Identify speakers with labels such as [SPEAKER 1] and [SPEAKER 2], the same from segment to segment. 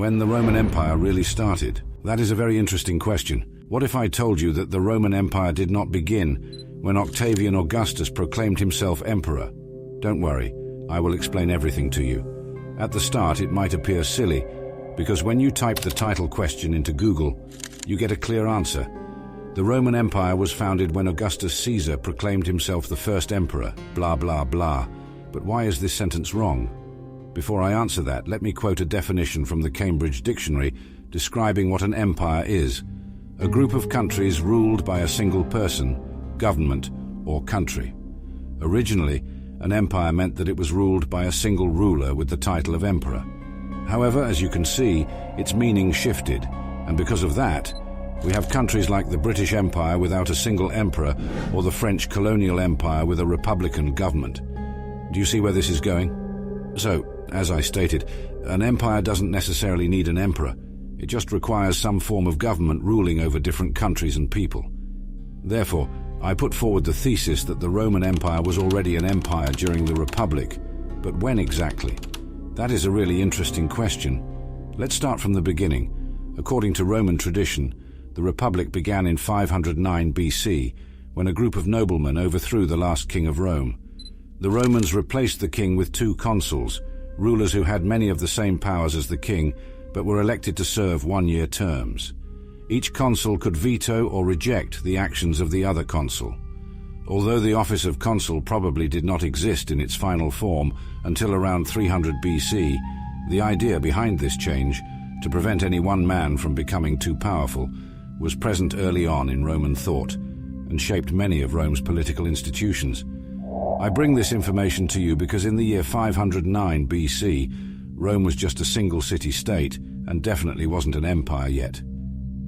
[SPEAKER 1] when the Roman Empire really started? That is a very interesting question. What if I told you that the Roman Empire did not begin when Octavian Augustus proclaimed himself emperor? Don't worry, I will explain everything to you. At the start, it might appear silly, because when you type the title question into Google, you get a clear answer. The Roman Empire was founded when Augustus Caesar proclaimed himself the first emperor, blah blah blah. But why is this sentence wrong? Before I answer that, let me quote a definition from the Cambridge Dictionary describing what an empire is: a group of countries ruled by a single person, government, or country. Originally, an empire meant that it was ruled by a single ruler with the title of emperor. However, as you can see, its meaning shifted, and because of that, we have countries like the British Empire without a single emperor, or the French colonial empire with a republican government. Do you see where this is going? So, as I stated, an empire doesn't necessarily need an emperor. It just requires some form of government ruling over different countries and people. Therefore, I put forward the thesis that the Roman Empire was already an empire during the Republic. But when exactly? That is a really interesting question. Let's start from the beginning. According to Roman tradition, the Republic began in 509 BC, when a group of noblemen overthrew the last king of Rome. The Romans replaced the king with two consuls, rulers who had many of the same powers as the king, but were elected to serve one-year terms. Each consul could veto or reject the actions of the other consul. Although the office of consul probably did not exist in its final form until around 300 BC, the idea behind this change, to prevent any one man from becoming too powerful, was present early on in Roman thought and shaped many of Rome's political institutions. I bring this information to you because in the year 509 BC, Rome was just a single city-state and definitely wasn't an empire yet.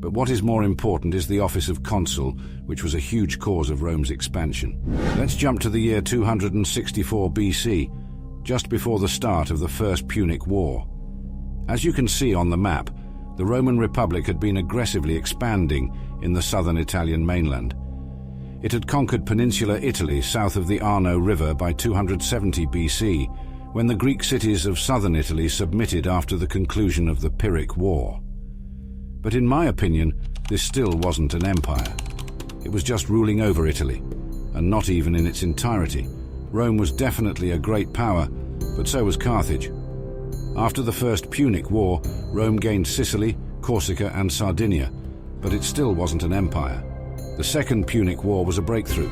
[SPEAKER 1] But what is more important is the office of consul, which was a huge cause of Rome's expansion. Let's jump to the year 264 BC, just before the start of the First Punic War. As you can see on the map, the Roman Republic had been aggressively expanding in the southern Italian mainland. It had conquered peninsular Italy south of the Arno River by 270 BC, when the Greek cities of southern Italy submitted after the conclusion of the Pyrrhic War. But in my opinion, this still wasn't an empire. It was just ruling over Italy, and not even in its entirety. Rome was definitely a great power, but so was Carthage. After the First Punic War, Rome gained Sicily, Corsica, and Sardinia, but it still wasn't an empire. The Second Punic War was a breakthrough.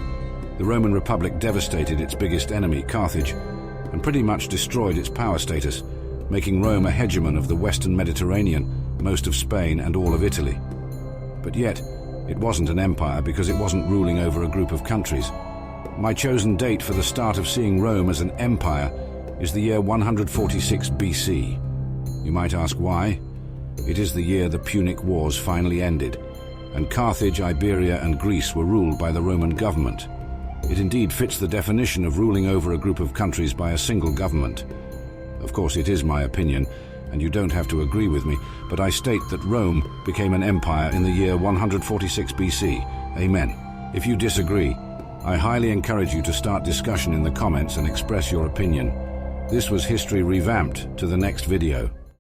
[SPEAKER 1] The Roman Republic devastated its biggest enemy, Carthage, and pretty much destroyed its power status, making Rome a hegemon of the Western Mediterranean, most of Spain, and all of Italy. But yet, it wasn't an empire because it wasn't ruling over a group of countries. My chosen date for the start of seeing Rome as an empire is the year 146 BC. You might ask why? It is the year the Punic Wars finally ended, and Carthage, Iberia, and Greece were ruled by the Roman government. It indeed fits the definition of ruling over a group of countries by a single government. Of course, it is my opinion, and you don't have to agree with me, but I state that Rome became an empire in the year 146 BC. Amen. If you disagree, I highly encourage you to start discussion in the comments and express your opinion. This was History Revamped. To the next video.